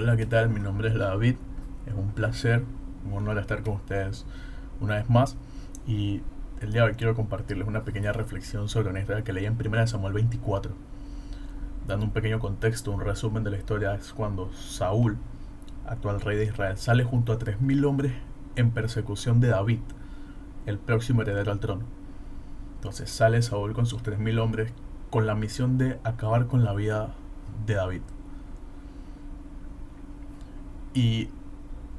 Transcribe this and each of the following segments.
Hola, ¿qué tal? Mi nombre es David. Es un placer, un honor estar con ustedes una vez más. Y el día de hoy quiero compartirles una pequeña reflexión sobre una historia que leí en 1 Samuel 24. Dando un pequeño contexto, un resumen de la historia, es cuando Saúl, actual rey de Israel, sale junto a 3000 hombres en persecución de David, el próximo heredero al trono. Entonces sale Saúl con sus 3000 hombres con la misión de acabar con la vida de David. Y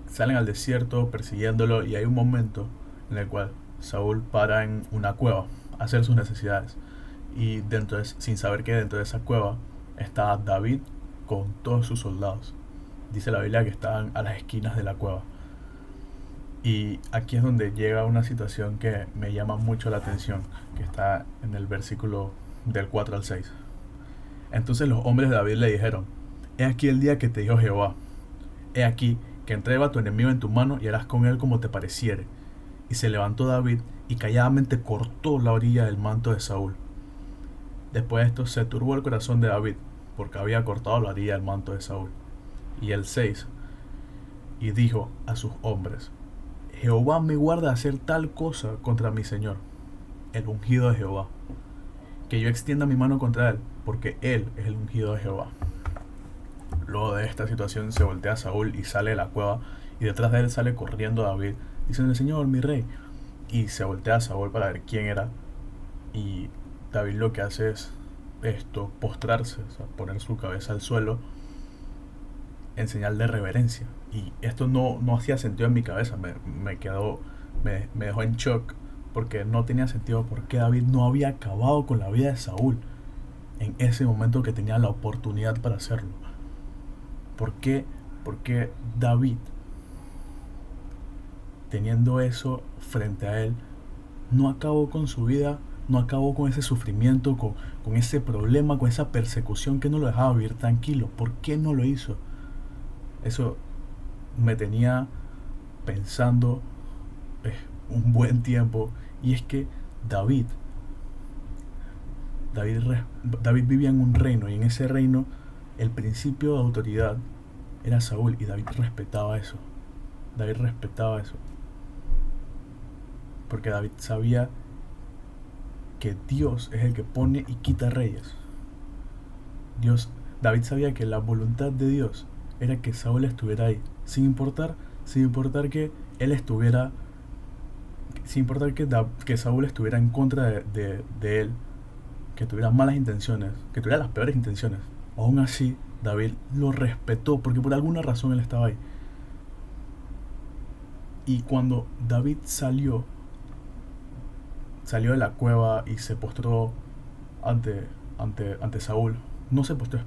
salen al desierto persiguiéndolo y hay un momento en el cual Saúl para en una cueva a hacer sus necesidades y sin saber que dentro de esa cueva está David con todos sus soldados. Dice la Biblia que estaban a las esquinas de la cueva. Y aquí es donde llega una situación que me llama mucho la atención, que está en el versículo del 4 al 6. Entonces los hombres de David le dijeron: He aquí el día que te dijo Jehová, he aquí que entrega a tu enemigo en tu mano y harás con él como te pareciere. Y se levantó David y calladamente cortó la orilla del manto de Saúl. Después de esto se turbó el corazón de David, porque había cortado la orilla del manto de Saúl. Y el 6. Y dijo a sus hombres: Jehová me guarda hacer tal cosa contra mi señor, el ungido de Jehová, que yo extienda mi mano contra él, porque él es el ungido de Jehová. Luego de esta situación se voltea a Saúl y sale de la cueva, y detrás de él sale corriendo David, diciendo: Señor, mi rey. Y se voltea a Saúl para ver quién era, y David lo que hace es postrarse, o sea, poner su cabeza al suelo en señal de reverencia. Y esto no hacía sentido en mi cabeza, me dejó en shock, porque no tenía sentido porque David no había acabado con la vida de Saúl en ese momento que tenía la oportunidad para hacerlo. ¿Por qué? Porque David, teniendo eso frente a él, no acabó con su vida, no acabó con ese sufrimiento, con ese problema, con esa persecución que no lo dejaba vivir tranquilo. ¿Por qué no lo hizo? Eso me tenía pensando eh, un buen tiempo. Y es que David, David, David vivía en un reino, y en ese reino el principio de autoridad era Saúl, y David respetaba eso. David respetaba eso. Porque David sabía que Dios es el que pone y quita reyes. Dios, David sabía que la voluntad de Dios era que Saúl estuviera ahí, sin importar que él estuviera, sin importar que Saúl estuviera en contra de él, que tuviera malas intenciones, que tuviera las peores intenciones. Aún así, David lo respetó porque por alguna razón él estaba ahí. Y cuando David salió de la cueva y se postró ante, ante Saúl, no se postró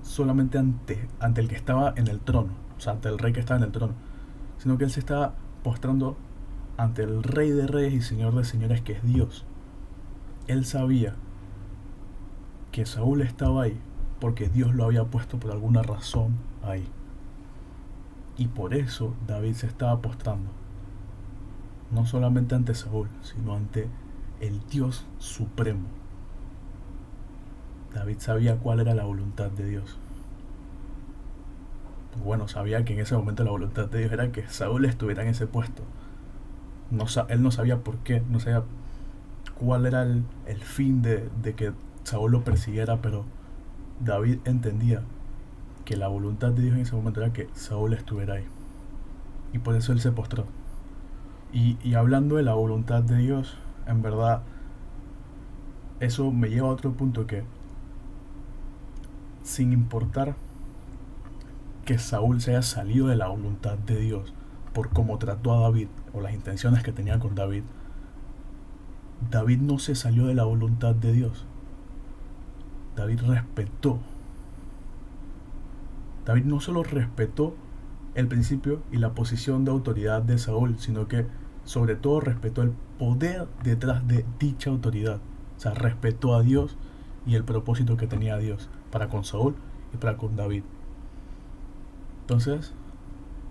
solamente ante el que estaba en el trono, o sea, ante el rey que estaba en el trono, sino que él se estaba postrando ante el rey de reyes y señor de señores, que es Dios. Él sabía que Saúl estaba ahí porque Dios lo había puesto por alguna razón ahí. Y por eso David se estaba postrando, no solamente ante Saúl, sino ante el Dios supremo. David sabía cuál era la voluntad de Dios. Bueno, sabía que en ese momento la voluntad de Dios era que Saúl estuviera en ese puesto. Él no sabía por qué, no sabía cuál era el fin de que Saúl lo persiguiera, pero David entendía que la voluntad de Dios en ese momento era que Saúl estuviera ahí. Y por eso él se postró. Y hablando de la voluntad de Dios, en verdad, eso me lleva a otro punto, que sin importar que Saúl se haya salido de la voluntad de Dios por cómo trató a David o las intenciones que tenía con David, David no se salió de la voluntad de Dios. David respetó. David no solo respetó el principio y la posición de autoridad de Saúl, sino que sobre todo respetó el poder detrás de dicha autoridad. O sea, respetó a Dios y el propósito que tenía Dios para con Saúl y para con David. Entonces,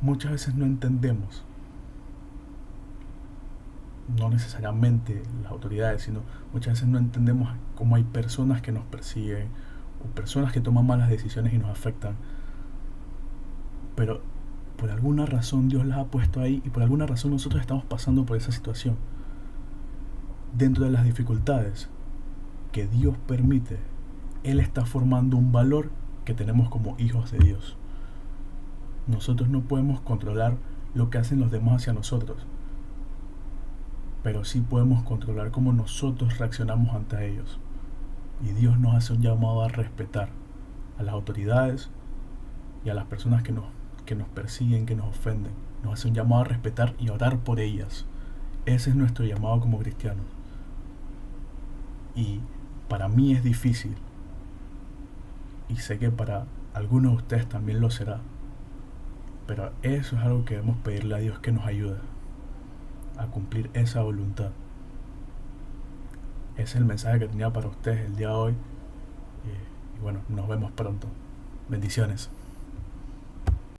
muchas veces no entendemos, no necesariamente las autoridades, sino muchas veces no entendemos cómo hay personas que nos persiguen o personas que toman malas decisiones y nos afectan, pero por alguna razón Dios las ha puesto ahí y por alguna razón nosotros estamos pasando por esa situación. Dentro de las dificultades que Dios permite, Él está formando un valor que tenemos como hijos de Dios. Nosotros no podemos controlar lo que hacen los demás hacia nosotros, pero sí podemos controlar cómo nosotros reaccionamos ante ellos. Y Dios nos hace un llamado a respetar a las autoridades y a las personas que nos persiguen, que nos ofenden. Nos hace un llamado a respetar y a orar por ellas. Ese es nuestro llamado como cristianos. Y para mí es difícil, y sé que para algunos de ustedes también lo será, pero eso es algo que debemos pedirle a Dios que nos ayude a cumplir esa voluntad. Ese es el mensaje que tenía para ustedes el día de hoy. Y bueno, nos vemos pronto. Bendiciones.